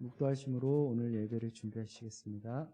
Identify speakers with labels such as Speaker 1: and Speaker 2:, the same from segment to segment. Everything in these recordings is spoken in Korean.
Speaker 1: 묵도하심으로 오늘 예배를 준비하시겠습니다.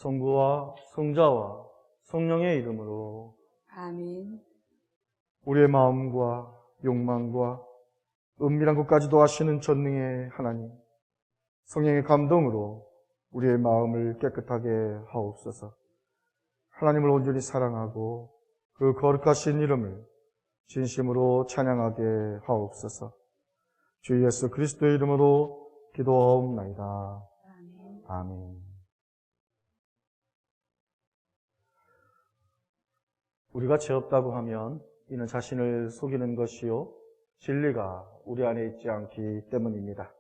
Speaker 2: 성부와 성자와 성령의 이름으로
Speaker 3: 아멘.
Speaker 2: 우리의 마음과 욕망과 은밀한 것까지도 아시는 전능의 하나님, 성령의 감동으로 우리의 마음을 깨끗하게 하옵소서. 하나님을 온전히 사랑하고 그 거룩하신 이름을 진심으로 찬양하게 하옵소서. 주 예수 그리스도의 이름으로 기도하옵나이다.
Speaker 3: 아멘.
Speaker 2: 아멘. 우리가 죄 없다고 하면 이는 자신을 속이는 것이요 진리가 우리 안에 있지 않기 때문입니다.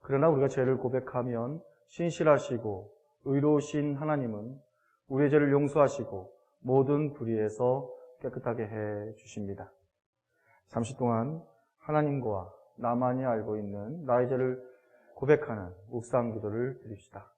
Speaker 2: 그러나 우리가 죄를 고백하면 신실하시고 의로우신 하나님은 우리의 죄를 용서하시고 모든 불의에서 깨끗하게 해 주십니다. 잠시 동안 하나님과 나만이 알고 있는 나의 죄를 고백하는 묵상 기도를 드립시다.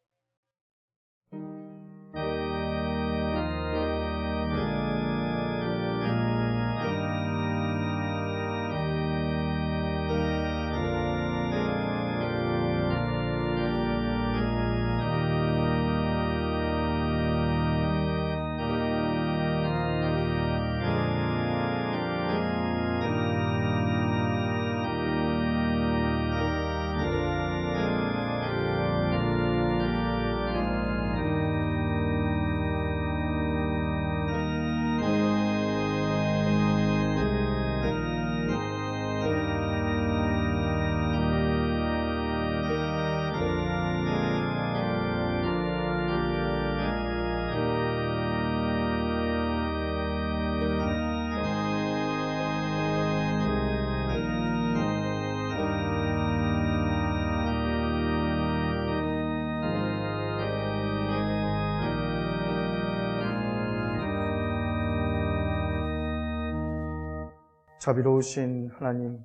Speaker 2: 자비로우신 하나님,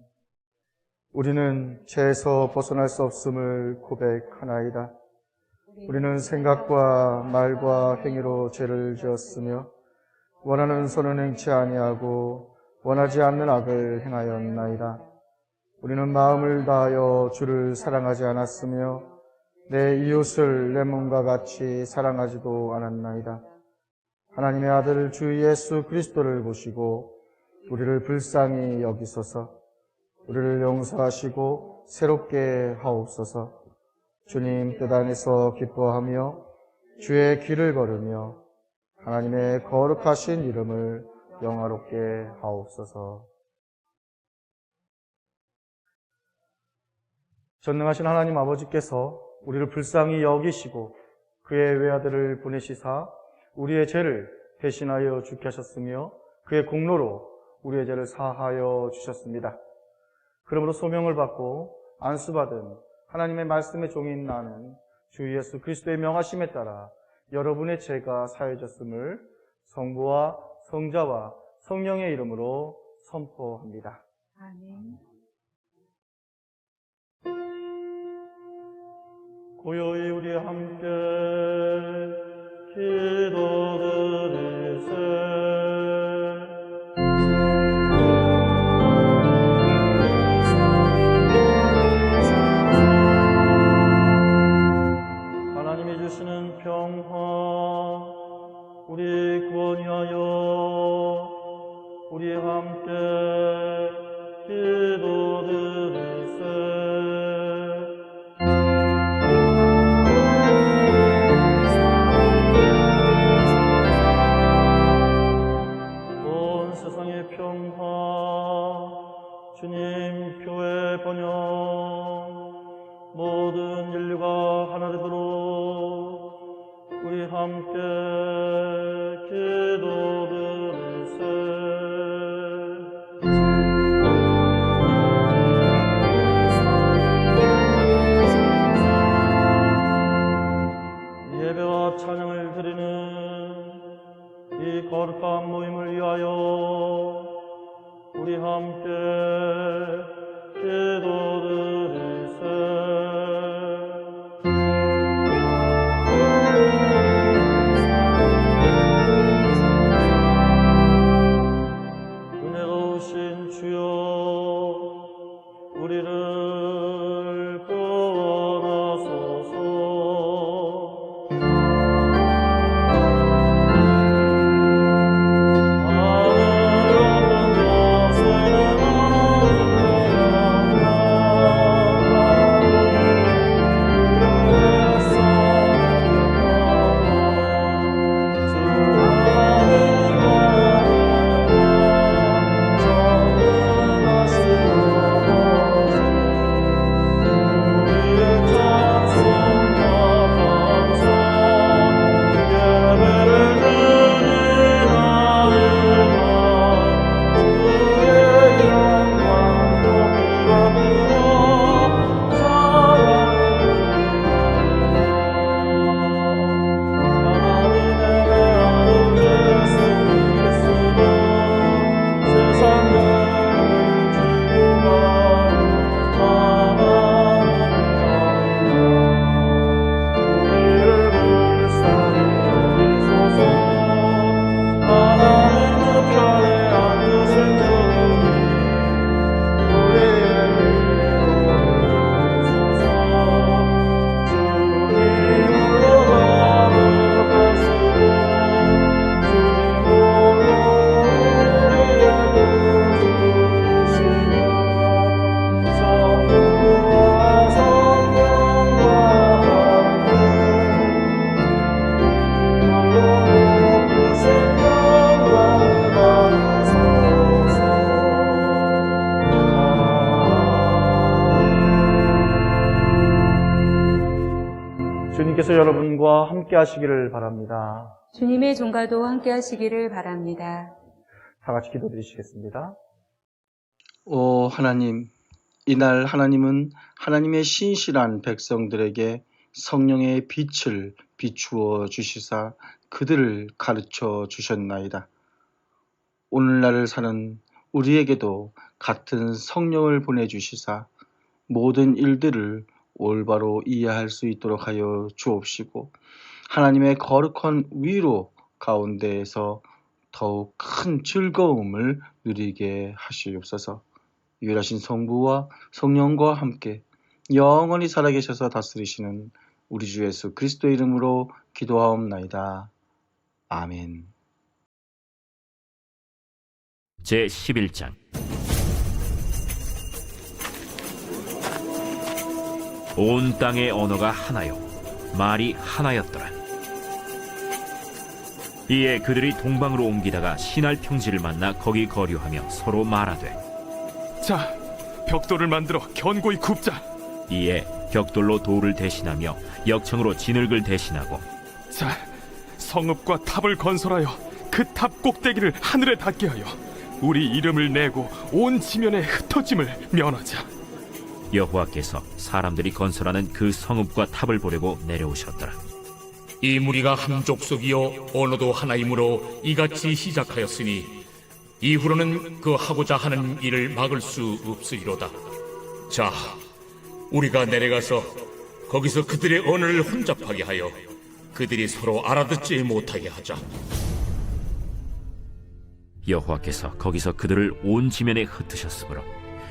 Speaker 2: 우리는 죄에서 벗어날 수 없음을 고백하나이다. 우리는 생각과 말과 행위로 죄를 지었으며 원하는 손은 행치 아니하고 원하지 않는 악을 행하였나이다. 우리는 마음을 다하여 주를 사랑하지 않았으며 내 이웃을 내 몸과 같이 사랑하지도 않았나이다. 하나님의 아들 주 예수 그리스도를 보시고 우리를 불쌍히 여기소서. 우리를 용서하시고 새롭게 하옵소서. 주님 뜻 안에서 기뻐하며 주의 길을 걸으며 하나님의 거룩하신 이름을 영화롭게 하옵소서. 전능하신 하나님 아버지께서 우리를 불쌍히 여기시고 그의 외아들을 보내시사 우리의 죄를 대신하여 죽게 하셨으며 그의 공로로 우리의 죄를 사하여 주셨습니다. 그러므로 소명을 받고 안수받은 하나님의 말씀의 종인 나는 주 예수 그리스도의 명하심에 따라 여러분의 죄가 사해졌음을 성부와 성자와 성령의 이름으로 선포합니다.
Speaker 3: 아멘.
Speaker 2: 고요히 우리 함께 기도드리세. 하나님이 주시는 평화 우리 구원 위하여 우리 함께 기도드리세. 주님 교회 번영 모든 인류가 하나 되도록 우리 함께 기도드리세. 예배와 찬양을 드리는 이 거룩한 모임을 위하여 우리 함께 기도드리세. 은혜로우신 주여 우리를 구원하소서. 주님께서 여러분과 함께 하시기를 바랍니다.
Speaker 3: 주님의 종과도 함께 하시기를 바랍니다.
Speaker 2: 다 같이 기도드리시겠습니다.
Speaker 4: 오 하나님, 이날 하나님은 하나님의 신실한 백성들에게 성령의 빛을 비추어 주시사 그들을 가르쳐 주셨나이다. 오늘날을 사는 우리에게도 같은 성령을 보내주시사 모든 일들을 올바로 이해할 수 있도록 하여 주옵시고 하나님의 거룩한 위로 가운데에서 더욱 큰 즐거움을 누리게 하시옵소서. 유일하신 성부와 성령과 함께 영원히 살아계셔서 다스리시는 우리 주 예수 그리스도의 이름으로 기도하옵나이다. 아멘.
Speaker 5: 제11장 온 땅의 언어가 하나요 말이 하나였더라. 이에 그들이 동방으로 옮기다가 신할 평지를 만나 거기 거류하며 서로 말하되
Speaker 6: 자, 벽돌을 만들어 견고히 굽자.
Speaker 5: 이에 벽돌로 돌을 대신하며 역청으로 진흙을 대신하고
Speaker 6: 자, 성읍과 탑을 건설하여 그 탑 꼭대기를 하늘에 닿게 하여 우리 이름을 내고 온 지면의 흩어짐을 면하자.
Speaker 5: 여호와께서 사람들이 건설하는 그 성읍과 탑을 보려고 내려오셨더라.
Speaker 7: 이 무리가 한 족속이요 언어도 하나이므로 이같이 시작하였으니 이후로는 그 하고자 하는 일을 막을 수 없으리로다. 자, 우리가 내려가서 거기서 그들의 언어를 혼잡하게 하여 그들이 서로 알아듣지 못하게 하자.
Speaker 5: 여호와께서 거기서 그들을 온 지면에 흩으셨으므로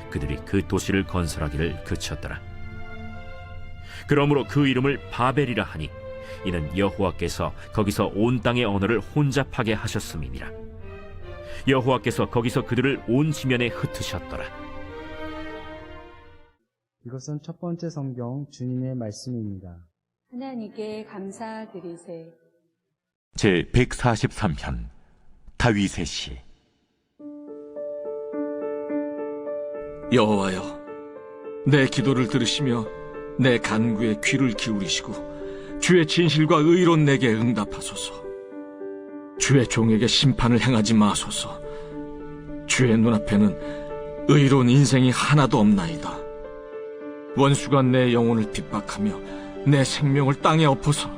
Speaker 5: 그들이 그 도시를 건설하기를 그쳤더라. 그러므로 그 이름을 바벨이라 하니 이는 여호와께서 거기서 온 땅의 언어를 혼잡하게 하셨음이니라. 여호와께서 거기서 그들을 온 지면에 흩으셨더라.
Speaker 1: 이것은 첫 번째 성경 주님의 말씀입니다.
Speaker 3: 하나님께 감사드리세.
Speaker 8: 제143편 다윗의 시.
Speaker 9: 여호와여, 내 기도를 들으시며 내 간구에 귀를 기울이시고 주의 진실과 의로 내게 응답하소서. 주의 종에게 심판을 행하지 마소서. 주의 눈앞에는 의로운 인생이 하나도 없나이다. 원수가 내 영혼을 핍박하며 내 생명을 땅에 엎어서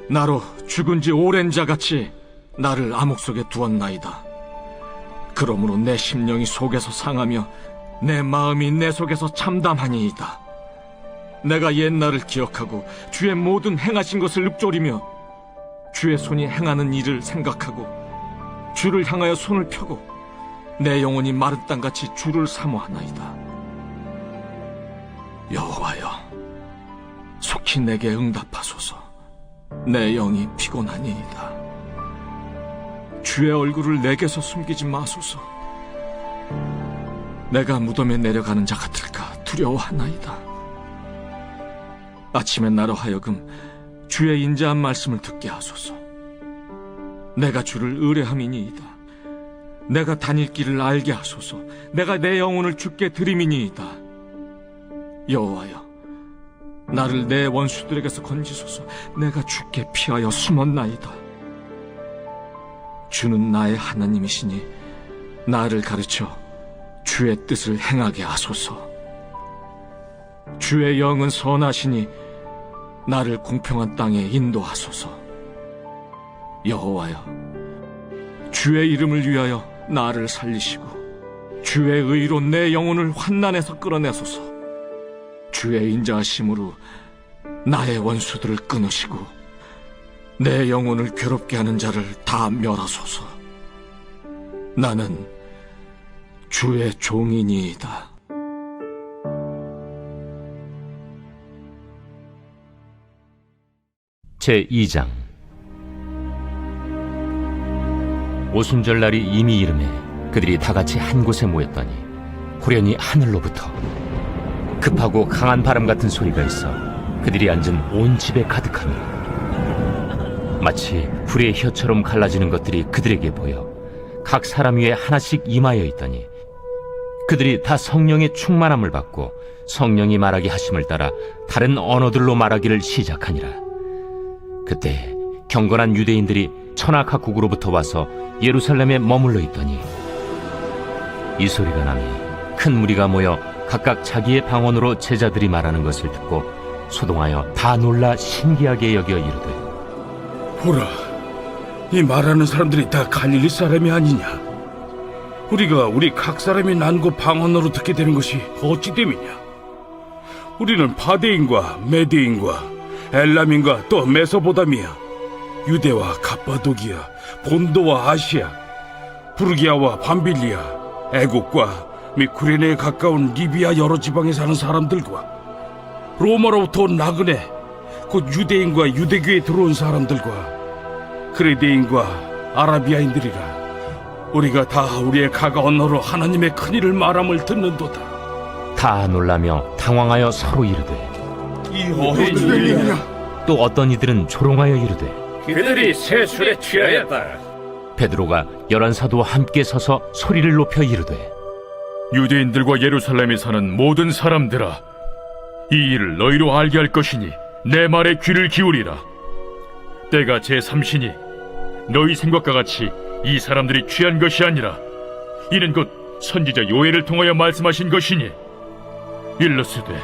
Speaker 9: 나로 죽은 지 오랜 자같이 나를 암흑 속에 두었나이다. 그러므로 내 심령이 속에서 상하며 내 마음이 내 속에서 참담하니이다. 내가 옛날을 기억하고 주의 모든 행하신 것을 읊조리며 주의 손이 행하는 일을 생각하고 주를 향하여 손을 펴고 내 영혼이 마른 땅같이 주를 사모하나이다. 여호와여, 속히 내게 응답하소서. 내 영이 피곤하니이다. 주의 얼굴을 내게서 숨기지 마소서. 내가 무덤에 내려가는 자 같을까 두려워하나이다. 아침에 나로 하여금 주의 인자한 말씀을 듣게 하소서. 내가 주를 의뢰함이니이다. 내가 다닐 길을 알게 하소서. 내가 내 영혼을 주께 드림이니이다. 여호와여, 나를 내 원수들에게서 건지소서. 내가 주께 피하여 숨었나이다. 주는 나의 하나님이시니 나를 가르쳐 주의 뜻을 행하게 하소서. 주의 영은 선하시니 나를 공평한 땅에 인도하소서. 여호와여, 주의 이름을 위하여 나를 살리시고 주의 의로 내 영혼을 환난에서 끌어내소서. 주의 인자하심으로 나의 원수들을 끊으시고 내 영혼을 괴롭게 하는 자를 다 멸하소서. 나는 주의 종이니이다.
Speaker 8: 제2장. 오순절날이 이미 이름에 그들이 다같이 한 곳에 모였더니 후련히 하늘로부터 급하고 강한 바람 같은 소리가 있어 그들이 앉은 온 집에 가득하니 마치 불의 혀처럼 갈라지는 것들이 그들에게 보여 각 사람 위에 하나씩 임하여 있더니 그들이 다 성령의 충만함을 받고 성령이 말하게 하심을 따라 다른 언어들로 말하기를 시작하니라. 그때 경건한 유대인들이 천하 각국으로부터 와서 예루살렘에 머물러 있더니 이 소리가 나니 큰 무리가 모여 각각 자기의 방언으로 제자들이 말하는 것을 듣고 소동하여 다 놀라 신기하게 여겨 이르되,
Speaker 10: 보라, 이 말하는 사람들이 다 갈릴리 사람이 아니냐? 우리가 우리 각 사람이 난 곳 방언으로 듣게 되는 것이 어찌 됨이냐? 우리는 파데인과 메데인과 엘람인과 또 메소보다미아, 유대와 갑바도기아, 본도와 아시아, 부르기아와 밤빌리아, 애국과 및 구레네에 가까운 리비아 여러 지방에 사는 사람들과 로마로부터 온 나그네, 곧 유대인과 유대교에 들어온 사람들과 크레데인과 아라비아인들이라. 우리가 다 우리의 각 언어로 하나님의 큰일을 말함을 듣는도다.
Speaker 8: 다 놀라며 당황하여 서로 이르되
Speaker 10: 이 어떤 일이냐?
Speaker 8: 또 어떤 이들은 조롱하여 이르되
Speaker 7: 그들이 새 술에 취하였다.
Speaker 8: 베드로가 11 사도와 함께 서서 소리를 높여 이르되
Speaker 6: 유대인들과 예루살렘에 사는 모든 사람들아, 이 일을 너희로 알게 할 것이니 내 말에 귀를 기울이라. 때가 제3시니 너희 생각과 같이 이 사람들이 취한 것이 아니라 이는 곧 선지자 요엘을 통하여 말씀하신 것이니, 일러스되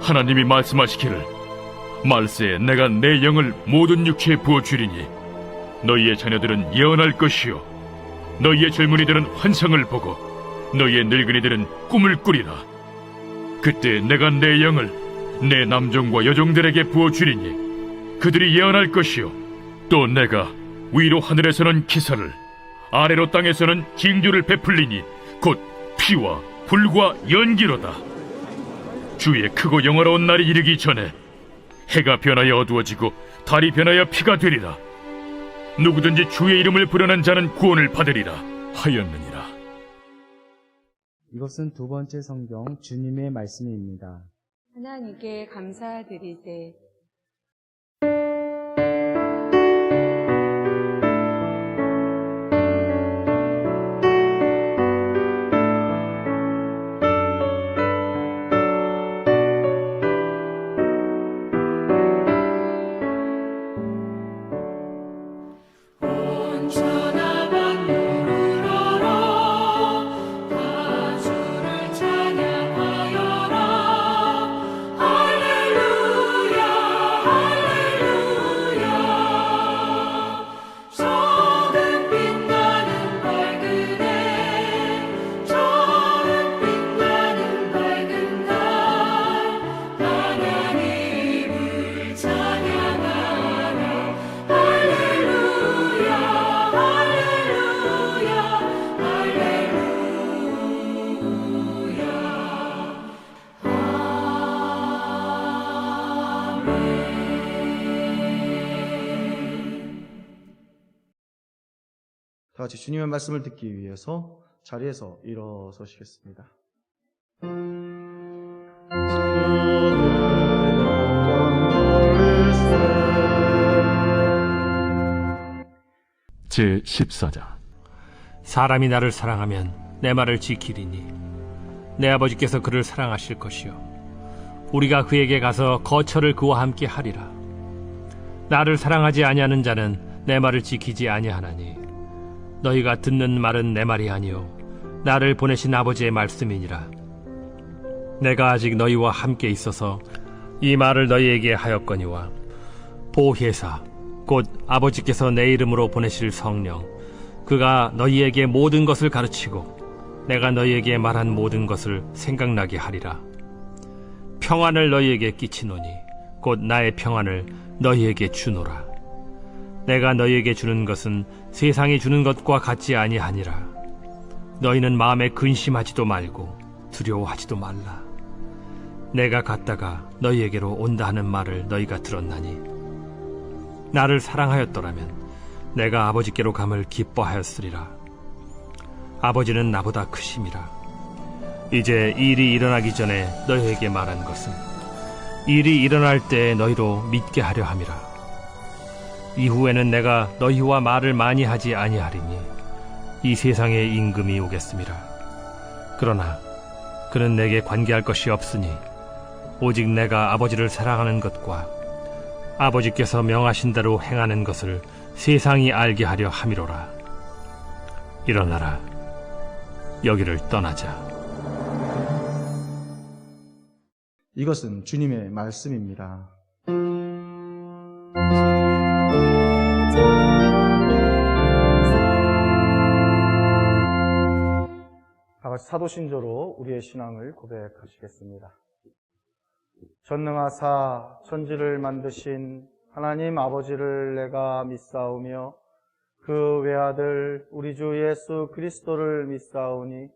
Speaker 6: 하나님이 말씀하시기를 말세에 내가 내 영을 모든 육체에 부어주리니 너희의 자녀들은 예언할 것이요 너희의 젊은이들은 환상을 보고 너희의 늙은이들은 꿈을 꾸리라. 그때 내가 내 영을 내 남종과 여종들에게 부어주리니 그들이 예언할 것이요 또 내가 위로 하늘에서는 기사를 아래로 땅에서는 징조를 베풀리니 곧 피와 불과 연기로다. 주의 크고 영화로운 날이 이르기 전에 해가 변하여 어두워지고 달이 변하여 피가 되리라. 누구든지 주의 이름을 부르는 자는 구원을 받으리라 하였느니라.
Speaker 1: 이것은 두 번째 성경 주님의 말씀입니다.
Speaker 3: 하나님께 감사드리세.
Speaker 2: 다 같이 주님의 말씀을 듣기 위해서 자리에서 일어서시겠습니다.
Speaker 6: 제14장.
Speaker 11: 사람이 나를 사랑하면 내 말을 지키리니 내 아버지께서 그를 사랑하실 것이요 우리가 그에게 가서 거처를 그와 함께 하리라. 나를 사랑하지 아니하는 자는 내 말을 지키지 아니하나니 너희가 듣는 말은 내 말이 아니요 나를 보내신 아버지의 말씀이니라. 내가 아직 너희와 함께 있어서 이 말을 너희에게 하였거니와 보혜사 곧 아버지께서 내 이름으로 보내실 성령 그가 너희에게 모든 것을 가르치고 내가 너희에게 말한 모든 것을 생각나게 하리라. 평안을 너희에게 끼치노니 곧 나의 평안을 너희에게 주노라. 내가 너희에게 주는 것은 세상이 주는 것과 같지 아니하니라. 너희는 마음에 근심하지도 말고 두려워하지도 말라. 내가 갔다가 너희에게로 온다 하는 말을 너희가 들었나니 나를 사랑하였더라면 내가 아버지께로 감을 기뻐하였으리라. 아버지는 나보다 크심이라. 이제 일이 일어나기 전에 너희에게 말한 것은 일이 일어날 때 너희로 믿게 하려 함이라. 이후에는 내가 너희와 말을 많이 하지 아니하리니 이 세상에 임금이 오겠음이라. 그러나 그는 내게 관계할 것이 없으니 오직 내가 아버지를 사랑하는 것과 아버지께서 명하신 대로 행하는 것을 세상이 알게 하려 함이로라. 일어나라. 여기를 떠나자.
Speaker 2: 이것은 주님의 말씀입니다. 사도신조로 우리의 신앙을 고백하시겠습니다. 전능하사 천지를 만드신 하나님 아버지를 내가 믿사오며 그 외아들 우리 주 예수 그리스도를 믿사오니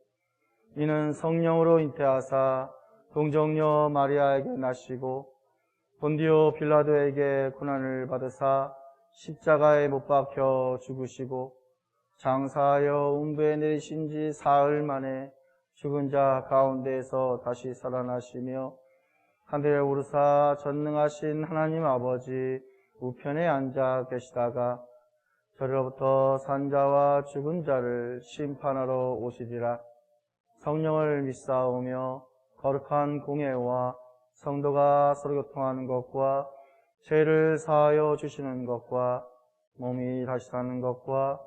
Speaker 2: 이는 성령으로 잉태하사 동정녀 마리아에게 나시고 본디오 빌라도에게 고난을 받으사 십자가에 못 박혀 죽으시고 장사하여 음부에 내리신 지 사흘 만에 죽은 자 가운데에서 다시 살아나시며 하늘에 오르사 전능하신 하나님 아버지 우편에 앉아 계시다가 저로부터 산자와 죽은 자를 심판하러 오시리라. 성령을 믿사오며 거룩한 공예와 성도가 서로 교통하는 것과 죄를 사하여 주시는 것과 몸이 다시 사는 것과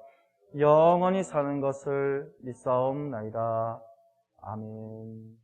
Speaker 2: 영원히 사는 것을 믿사옵나이다. 아멘.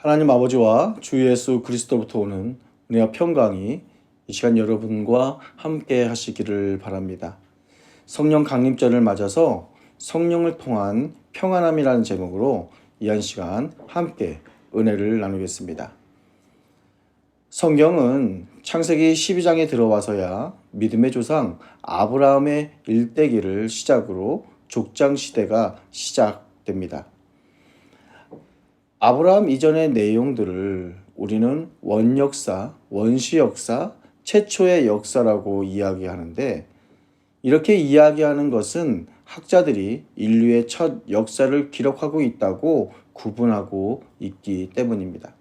Speaker 4: 하나님 아버지와 주 예수 그리스도부터 오는 은혜와 평강이 이 시간 여러분과 함께 하시기를 바랍니다. 성령 강림절을 맞아서 성령을 통한 평안함이라는 제목으로 이 한 시간 함께 은혜를 나누겠습니다. 성경은 창세기 12장에 들어와서야 믿음의 조상 아브라함의 일대기를 시작으로 족장시대가 시작됩니다. 아브라함 이전의 내용들을 우리는 원역사, 원시역사, 최초의 역사라고 이야기하는데, 이렇게 이야기하는 것은 학자들이 인류의 첫 역사를 기록하고 있다고 구분하고 있기 때문입니다.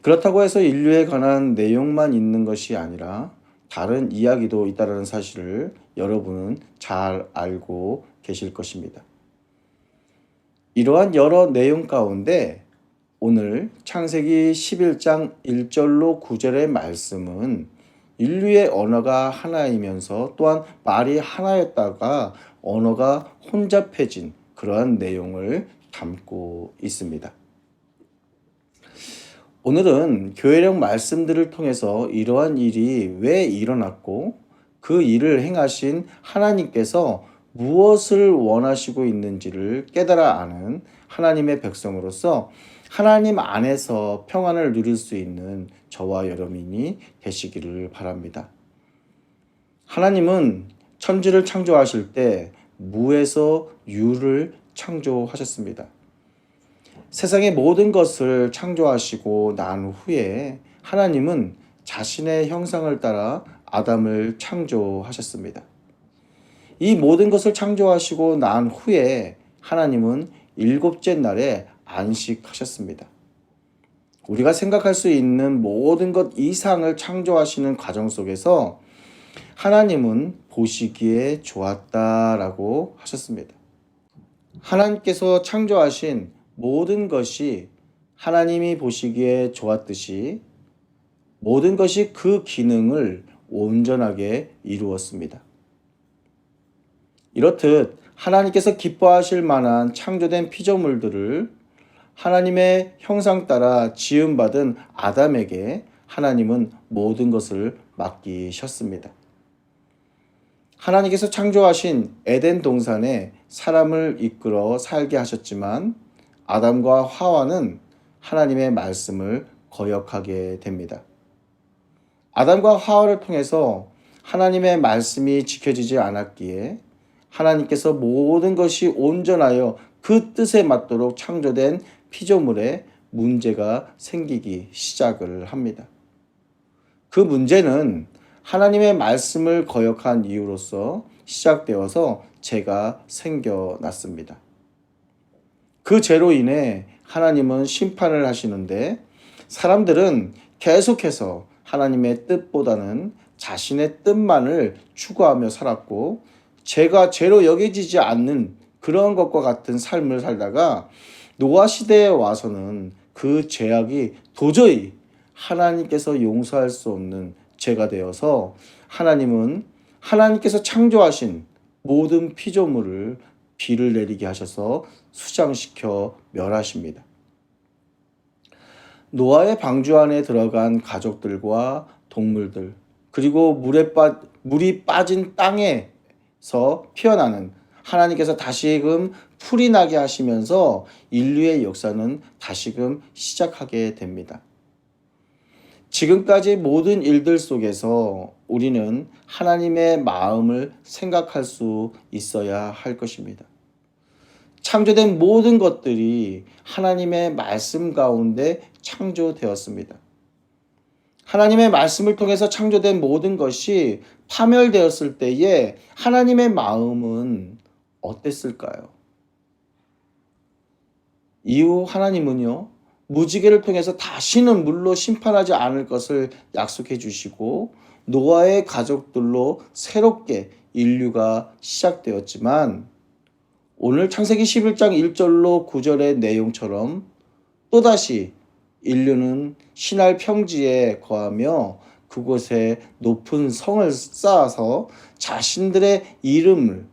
Speaker 4: 그렇다고 해서 인류에 관한 내용만 있는 것이 아니라 다른 이야기도 있다는 사실을 여러분은 잘 알고 계실 것입니다. 이러한 여러 내용 가운데 오늘 창세기 11장 1절로 9절의 말씀은 인류의 언어가 하나이면서 또한 말이 하나였다가 언어가 혼잡해진 그러한 내용을 담고 있습니다. 오늘은 교회력 말씀들을 통해서 이러한 일이 왜 일어났고 그 일을 행하신 하나님께서 무엇을 원하시고 있는지를 깨달아 아는 하나님의 백성으로서 하나님 안에서 평안을 누릴 수 있는 저와 여러분이 되시기를 바랍니다. 하나님은 천지를 창조하실 때 무에서 유를 창조하셨습니다. 세상의 모든 것을 창조하시고 난 후에 하나님은 자신의 형상을 따라 아담을 창조하셨습니다. 이 모든 것을 창조하시고 난 후에 하나님은 일곱째 날에 안식하셨습니다. 우리가 생각할 수 있는 모든 것 이상을 창조하시는 과정 속에서 하나님은 보시기에 좋았다라고 하셨습니다. 하나님께서 창조하신 모든 것이 하나님이 보시기에 좋았듯이 모든 것이 그 기능을 온전하게 이루었습니다. 이렇듯 하나님께서 기뻐하실 만한 창조된 피조물들을 하나님의 형상 따라 지음받은 아담에게 하나님은 모든 것을 맡기셨습니다. 하나님께서 창조하신 에덴 동산에 사람을 이끌어 살게 하셨지만 아담과 하와는 하나님의 말씀을 거역하게 됩니다. 아담과 하와를 통해서 하나님의 말씀이 지켜지지 않았기에 하나님께서 모든 것이 온전하여 그 뜻에 맞도록 창조된 피조물에 문제가 생기기 시작을 합니다. 그 문제는 하나님의 말씀을 거역한 이유로서 시작되어서 죄가 생겨났습니다. 그 죄로 인해 하나님은 심판을 하시는데 사람들은 계속해서 하나님의 뜻보다는 자신의 뜻만을 추구하며 살았고 죄가 죄로 여겨지지 않는 그런 것과 같은 삶을 살다가 노아 시대에 와서는 그 죄악이 도저히 하나님께서 용서할 수 없는 죄가 되어서 하나님은 하나님께서 창조하신 모든 피조물을 비를 내리게 하셔서 수장시켜 멸하십니다. 노아의 방주 안에 들어간 가족들과 동물들 그리고 물이 빠진 땅에서 피어나는 하나님께서 다시금 풀이 나게 하시면서 인류의 역사는 다시금 시작하게 됩니다. 지금까지 모든 일들 속에서 우리는 하나님의 마음을 생각할 수 있어야 할 것입니다. 창조된 모든 것들이 하나님의 말씀 가운데 창조되었습니다. 하나님의 말씀을 통해서 창조된 모든 것이 파멸되었을 때에 하나님의 마음은 어땠을까요? 이후 하나님은요, 무지개를 통해서 다시는 물로 심판하지 않을 것을 약속해 주시고 노아의 가족들로 새롭게 인류가 시작되었지만 오늘 창세기 11장 1절로 9절의 내용처럼 또다시 인류는 신할 평지에 거하며 그곳에 높은 성을 쌓아서 자신들의 이름을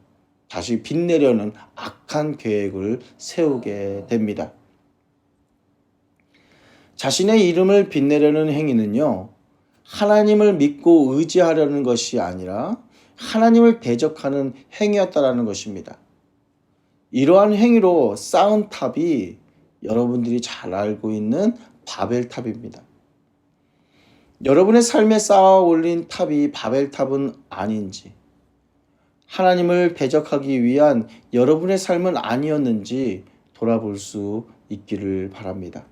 Speaker 4: 다시 빛내려는 악한 계획을 세우게 됩니다. 자신의 이름을 빛내려는 행위는요, 하나님을 믿고 의지하려는 것이 아니라 하나님을 대적하는 행위였다라는 것입니다. 이러한 행위로 쌓은 탑이 여러분들이 잘 알고 있는 바벨탑입니다. 여러분의 삶에 쌓아 올린 탑이 바벨탑은 아닌지, 하나님을 대적하기 위한 여러분의 삶은 아니었는지 돌아볼 수 있기를 바랍니다.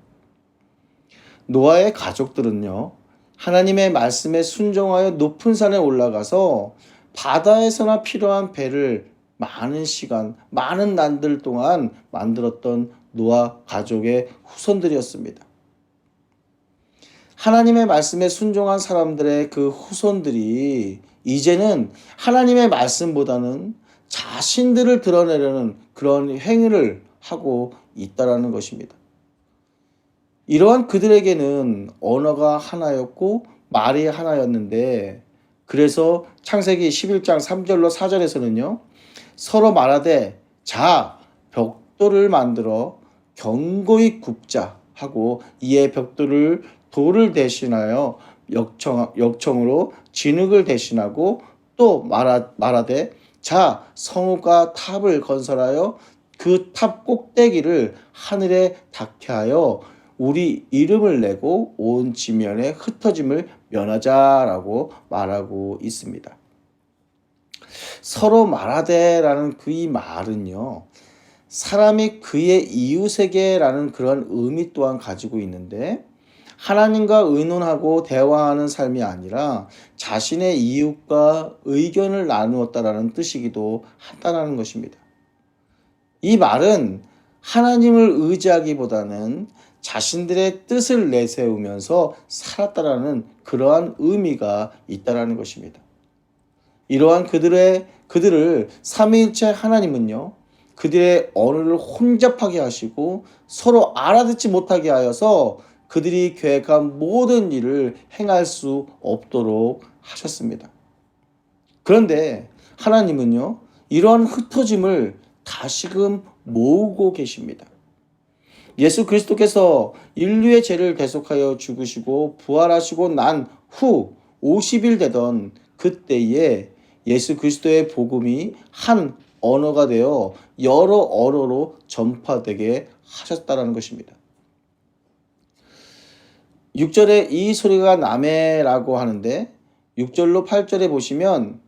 Speaker 4: 노아의 가족들은요, 하나님의 말씀에 순종하여 높은 산에 올라가서 바다에서나 필요한 배를 많은 시간, 많은 난들 동안 만들었던 노아 가족의 후손들이었습니다. 하나님의 말씀에 순종한 사람들의 그 후손들이 이제는 하나님의 말씀보다는 자신들을 드러내려는 그런 행위를 하고 있다라는 것입니다. 이러한 그들에게는 언어가 하나였고 말이 하나였는데, 그래서 창세기 11장 3절로 4절에서는요, 서로 말하되 자 벽돌을 만들어 견고히 굽자 하고 이에 벽돌을 돌을 대신하여 역청으로 진흙을 대신하고 또 말하되 자 성읍과 탑을 건설하여 그 탑 꼭대기를 하늘에 닿게 하여 우리 이름을 내고 온 지면에 흩어짐을 면하자라고 말하고 있습니다. 서로 말하되라는 그 이 말은요, 사람이 그의 이웃에게라는 그런 의미 또한 가지고 있는데, 하나님과 의논하고 대화하는 삶이 아니라 자신의 이웃과 의견을 나누었다라는 뜻이기도 하다는 것입니다. 이 말은 하나님을 의지하기보다는 자신들의 뜻을 내세우면서 살았다라는 그러한 의미가 있다라는 것입니다. 이러한 그들을 삼위일체 하나님은요, 그들의 언어를 혼잡하게 하시고 서로 알아듣지 못하게 하여서 그들이 계획한 모든 일을 행할 수 없도록 하셨습니다. 그런데 하나님은요, 이러한 흩어짐을 다시금 모으고 계십니다. 예수 그리스도께서 인류의 죄를 대속하여 죽으시고 부활하시고 난 후 50일 되던 그때에 예수 그리스도의 복음이 한 언어가 되어 여러 언어로 전파되게 하셨다는 것입니다. 6절에 이 소리가 나매라고 하는데 6절로 8절에 보시면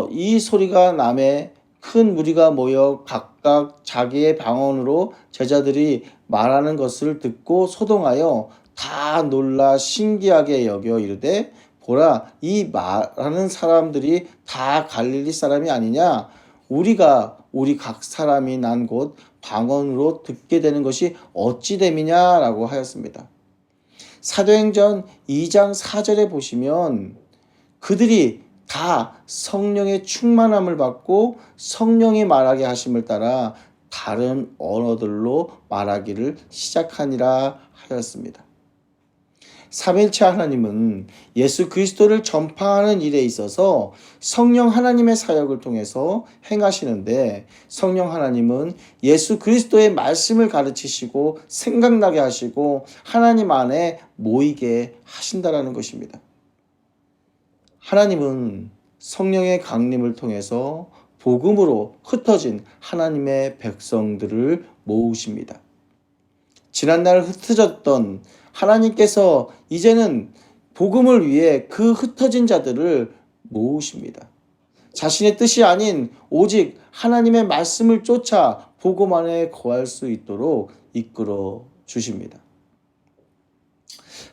Speaker 4: 이 소리가 나매 큰 무리가 모여 각각 자기의 방언으로 제자들이 말하는 것을 듣고 소동하여 다 놀라 신기하게 여겨 이르되 보라, 이 말하는 사람들이 다 갈릴리 사람이 아니냐? 우리 각 사람이 난 곳 방언으로 듣게 되는 것이 어찌 됨이냐라고 하였습니다. 사도행전 2장 4절에 보시면 그들이 다 성령의 충만함을 받고 성령이 말하게 하심을 따라 다른 언어들로 말하기를 시작하니라 하였습니다. 삼일체 하나님은 예수 그리스도를 전파하는 일에 있어서 성령 하나님의 사역을 통해서 행하시는데, 성령 하나님은 예수 그리스도의 말씀을 가르치시고 생각나게 하시고 하나님 안에 모이게 하신다라는 것입니다. 하나님은 성령의 강림을 통해서 복음으로 흩어진 하나님의 백성들을 모으십니다. 지난날 흩어졌던 하나님께서 이제는 복음을 위해 그 흩어진 자들을 모으십니다. 자신의 뜻이 아닌 오직 하나님의 말씀을 쫓아 복음 안에 거할 수 있도록 이끌어 주십니다.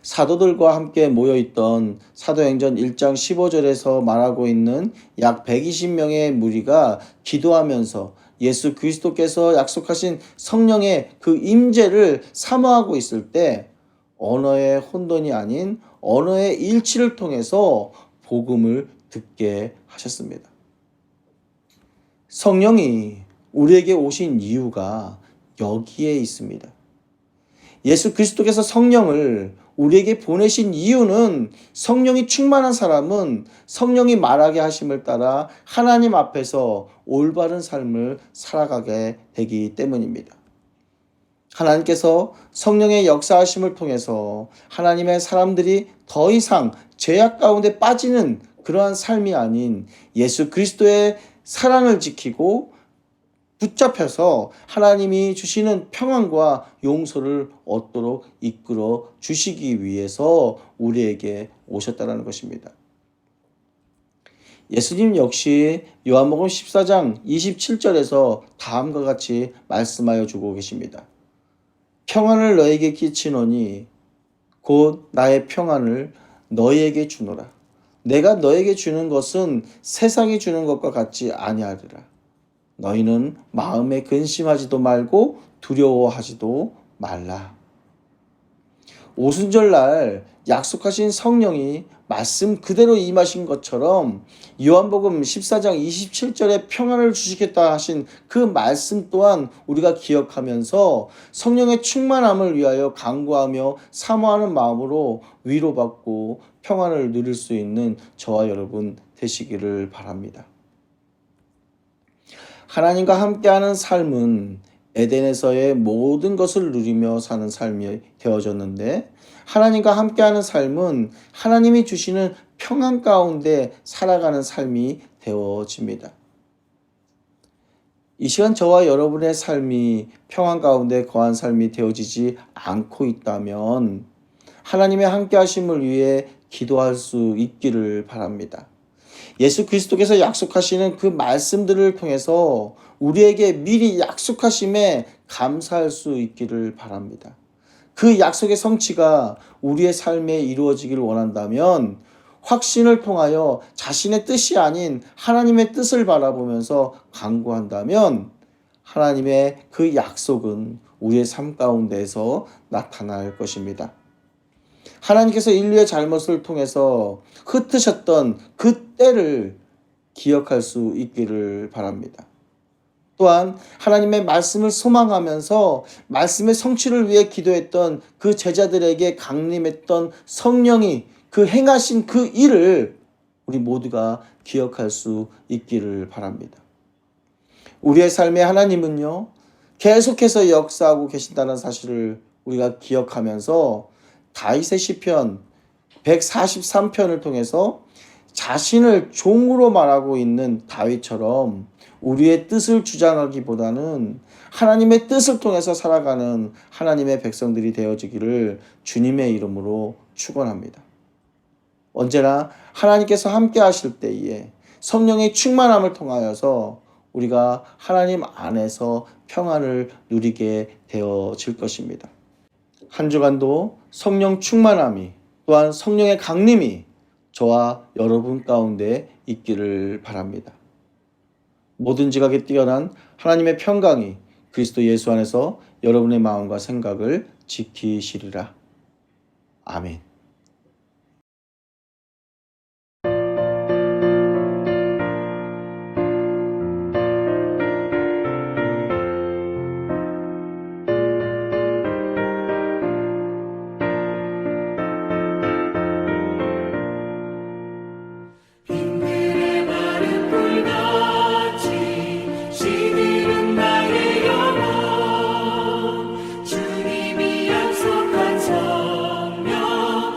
Speaker 4: 사도들과 함께 모여있던 사도행전 1장 15절에서 말하고 있는 약 120명의 무리가 기도하면서 예수 그리스도께서 약속하신 성령의 그 임재를 사모하고 있을 때 언어의 혼돈이 아닌 언어의 일치를 통해서 복음을 듣게 하셨습니다. 성령이 우리에게 오신 이유가 여기에 있습니다. 예수 그리스도께서 성령을 우리에게 보내신 이유는 성령이 충만한 사람은 성령이 말하게 하심을 따라 하나님 앞에서 올바른 삶을 살아가게 되기 때문입니다. 하나님께서 성령의 역사하심을 통해서 하나님의 사람들이 더 이상 죄악 가운데 빠지는 그러한 삶이 아닌 예수 그리스도의 사랑을 지키고 붙잡혀서 하나님이 주시는 평안과 용서를 얻도록 이끌어 주시기 위해서 우리에게 오셨다는 것입니다. 예수님 역시 요한복음 14장 27절에서 다음과 같이 말씀하여 주고 계십니다. 평안을 너에게 끼치노니 곧 나의 평안을 너희에게 주노라. 내가 너에게 주는 것은 세상이 주는 것과 같지 아니하리라. 너희는 마음에 근심하지도 말고 두려워하지도 말라. 오순절날 약속하신 성령이 말씀 그대로 임하신 것처럼 요한복음 14장 27절에 평안을 주시겠다 하신 그 말씀 또한 우리가 기억하면서 성령의 충만함을 위하여 간구하며 사모하는 마음으로 위로받고 평안을 누릴 수 있는 저와 여러분 되시기를 바랍니다. 하나님과 함께하는 삶은 에덴에서의 모든 것을 누리며 사는 삶이 되어졌는데, 하나님과 함께하는 삶은 하나님이 주시는 평안 가운데 살아가는 삶이 되어집니다. 이 시간 저와 여러분의 삶이 평안 가운데 거한 삶이 되어지지 않고 있다면 하나님의 함께하심을 위해 기도할 수 있기를 바랍니다. 예수 그리스도께서 약속하시는 그 말씀들을 통해서 우리에게 미리 약속하심에 감사할 수 있기를 바랍니다. 그 약속의 성취가 우리의 삶에 이루어지기를 원한다면 확신을 통하여 자신의 뜻이 아닌 하나님의 뜻을 바라보면서 간구한다면 하나님의 그 약속은 우리의 삶 가운데에서 나타날 것입니다. 하나님께서 인류의 잘못을 통해서 흩으셨던 그 때를 기억할 수 있기를 바랍니다. 또한 하나님의 말씀을 소망하면서 말씀의 성취를 위해 기도했던 그 제자들에게 강림했던 성령이 그 행하신 그 일을 우리 모두가 기억할 수 있기를 바랍니다. 우리의 삶의 하나님은요, 계속해서 역사하고 계신다는 사실을 우리가 기억하면서 다윗의 시편 143편을 통해서 자신을 종으로 말하고 있는 다윗처럼 우리의 뜻을 주장하기보다는 하나님의 뜻을 통해서 살아가는 하나님의 백성들이 되어지기를 주님의 이름으로 축원합니다. 언제나 하나님께서 함께 하실 때에 성령의 충만함을 통하여서 우리가 하나님 안에서 평안을 누리게 되어질 것입니다. 한 주간도 성령 충만함이 또한 성령의 강림이 저와 여러분 가운데 있기를 바랍니다. 모든 지각에 뛰어난 하나님의 평강이 그리스도 예수 안에서 여러분의 마음과 생각을 지키시리라. 아멘.
Speaker 12: 주님이 약속한 성령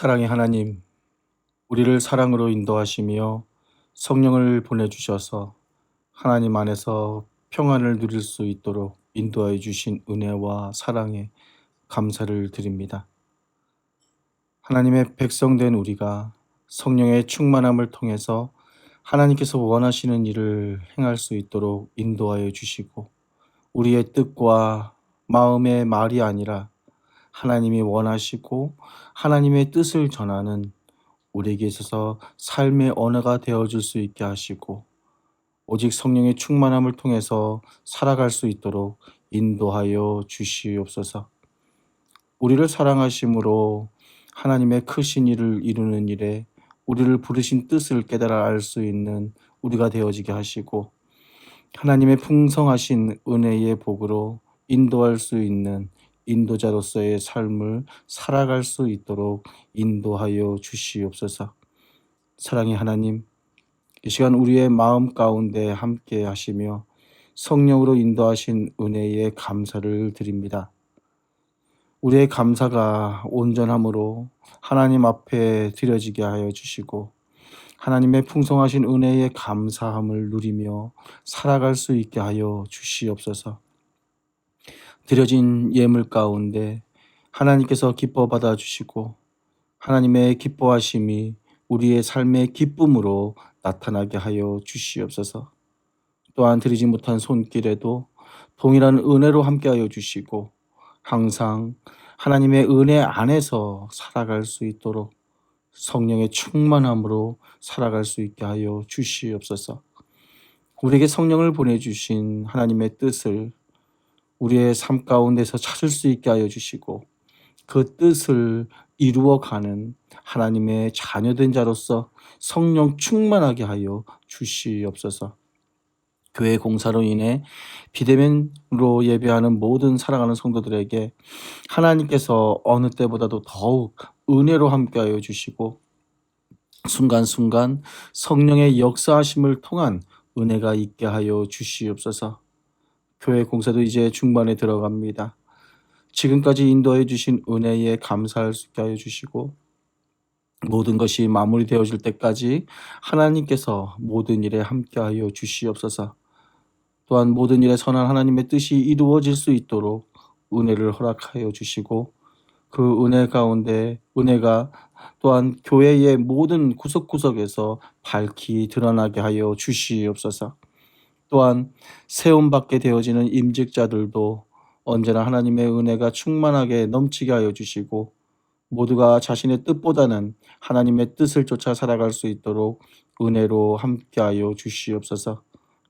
Speaker 4: 사랑의 하나님, 우리를 사랑으로 인도하시며 성령을 보내주셔서 하나님 안에서 평안을 누릴 수 있도록 인도하여 주신 은혜와 사랑에 감사를 드립니다. 하나님의 백성된 우리가 성령의 충만함을 통해서 하나님께서 원하시는 일을 행할 수 있도록 인도하여 주시고, 우리의 뜻과 마음의 말이 아니라 하나님이 원하시고 하나님의 뜻을 전하는 우리에게 있어서 삶의 언어가 되어줄 수 있게 하시고, 오직 성령의 충만함을 통해서 살아갈 수 있도록 인도하여 주시옵소서. 우리를 사랑하심으로 하나님의 크신 일을 이루는 일에 우리를 부르신 뜻을 깨달아 알 수 있는 우리가 되어지게 하시고, 하나님의 풍성하신 은혜의 복으로 인도할 수 있는 인도자로서의 삶을 살아갈 수 있도록 인도하여 주시옵소서. 사랑의 하나님, 이 시간 우리의 마음 가운데 함께 하시며 성령으로 인도하신 은혜에 감사를 드립니다. 우리의 감사가 온전함으로 하나님 앞에 드려지게 하여 주시고, 하나님의 풍성하신 은혜에 감사함을 누리며 살아갈 수 있게 하여 주시옵소서. 드려진 예물 가운데 하나님께서 기뻐 받아주시고, 하나님의 기뻐하심이 우리의 삶의 기쁨으로 나타나게 하여 주시옵소서. 또한 드리지 못한 손길에도 동일한 은혜로 함께하여 주시고, 항상 하나님의 은혜 안에서 살아갈 수 있도록 성령의 충만함으로 살아갈 수 있게 하여 주시옵소서. 우리에게 성령을 보내주신 하나님의 뜻을 우리의 삶 가운데서 찾을 수 있게 하여 주시고, 그 뜻을 이루어가는 하나님의 자녀된 자로서 성령 충만하게 하여 주시옵소서. 교회 공사로 인해 비대면으로 예배하는 모든 사랑하는 성도들에게 하나님께서 어느 때보다도 더욱 은혜로 함께하여 주시고, 순간순간 성령의 역사하심을 통한 은혜가 있게 하여 주시옵소서. 교회 공사도 이제 중반에 들어갑니다. 지금까지 인도해 주신 은혜에 감사할 수 있게 하여 주시고, 모든 것이 마무리되어질 때까지 하나님께서 모든 일에 함께하여 주시옵소서. 또한 모든 일에 선한 하나님의 뜻이 이루어질 수 있도록 은혜를 허락하여 주시고, 그 은혜 가운데 은혜가 또한 교회의 모든 구석구석에서 밝히 드러나게 하여 주시옵소서. 또한 세움받게 되어지는 임직자들도 언제나 하나님의 은혜가 충만하게 넘치게 하여 주시고, 모두가 자신의 뜻보다는 하나님의 뜻을 쫓아 살아갈 수 있도록 은혜로 함께하여 주시옵소서.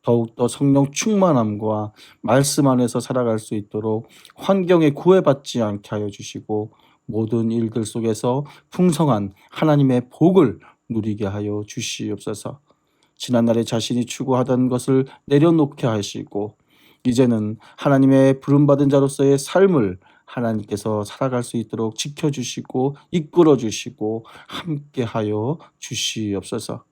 Speaker 4: 더욱더 성령 충만함과 말씀 안에서 살아갈 수 있도록 환경에 구애받지 않게 하여 주시고, 모든 일들 속에서 풍성한 하나님의 복을 누리게 하여 주시옵소서. 지난날에 자신이 추구하던 것을 내려놓게 하시고, 이제는 하나님의 부름받은 자로서의 삶을 하나님께서 살아갈 수 있도록 지켜주시고 이끌어 주시고 함께하여 주시옵소서.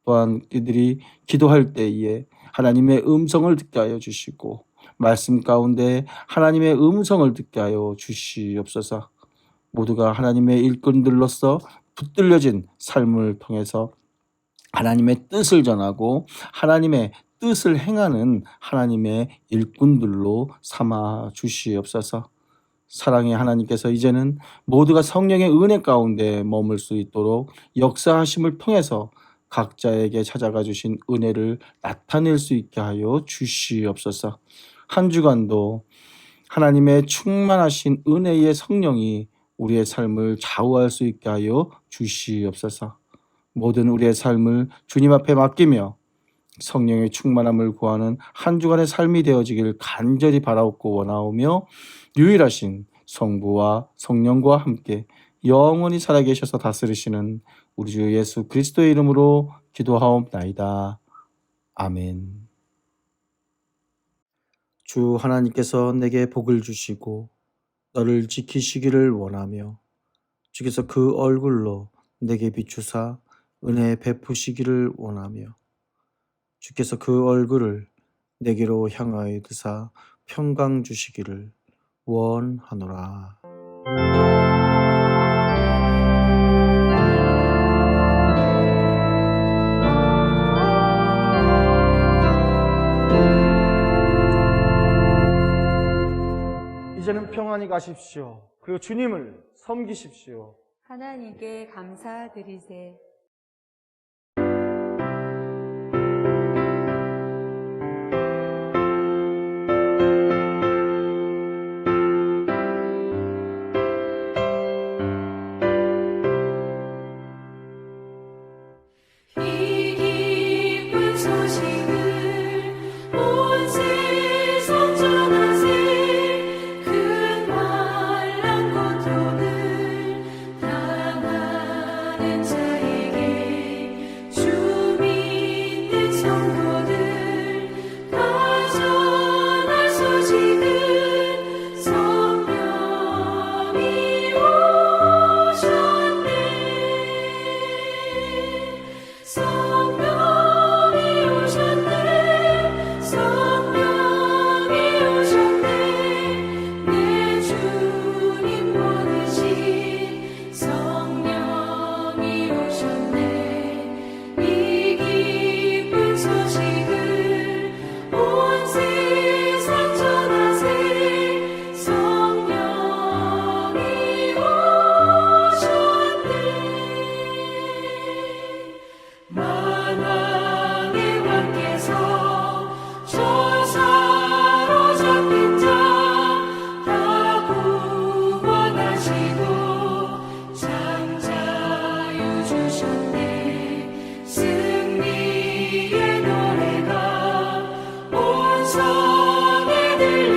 Speaker 4: 또한 이들이 기도할 때에 하나님의 음성을 듣게 하여 주시고, 말씀 가운데 하나님의 음성을 듣게 하여 주시옵소서. 모두가 하나님의 일꾼들로서 붙들려진 삶을 통해서 하나님의 뜻을 전하고 하나님의 뜻을 행하는 하나님의 일꾼들로 삼아 주시옵소서. 사랑의 하나님께서 이제는 모두가 성령의 은혜 가운데 머물 수 있도록 역사하심을 통해서 각자에게 찾아가 주신 은혜를 나타낼 수 있게 하여 주시옵소서. 한 주간도 하나님의 충만하신 은혜의 성령이 우리의 삶을 좌우할 수 있게 하여 주시옵소서. 모든 우리의 삶을 주님 앞에 맡기며 성령의 충만함을 구하는 한 주간의 삶이 되어지길 간절히 바라옵고 원하오며, 유일하신 성부와 성령과 함께 영원히 살아계셔서 다스리시는 우리 주 예수 그리스도의 이름으로 기도하옵나이다. 아멘. 주 하나님께서 내게 복을 주시고 너를 지키시기를 원하며, 주께서 그 얼굴로 내게 비추사 은혜 베푸시기를 원하며, 주께서 그 얼굴을 내게로 향하여 드사 평강 주시기를 원하노라.
Speaker 2: 이제는 평안히 가십시오. 그리고 주님을 섬기십시오.
Speaker 3: 하나님께 감사드리세.
Speaker 12: 승리의 노래가 온 성에 들려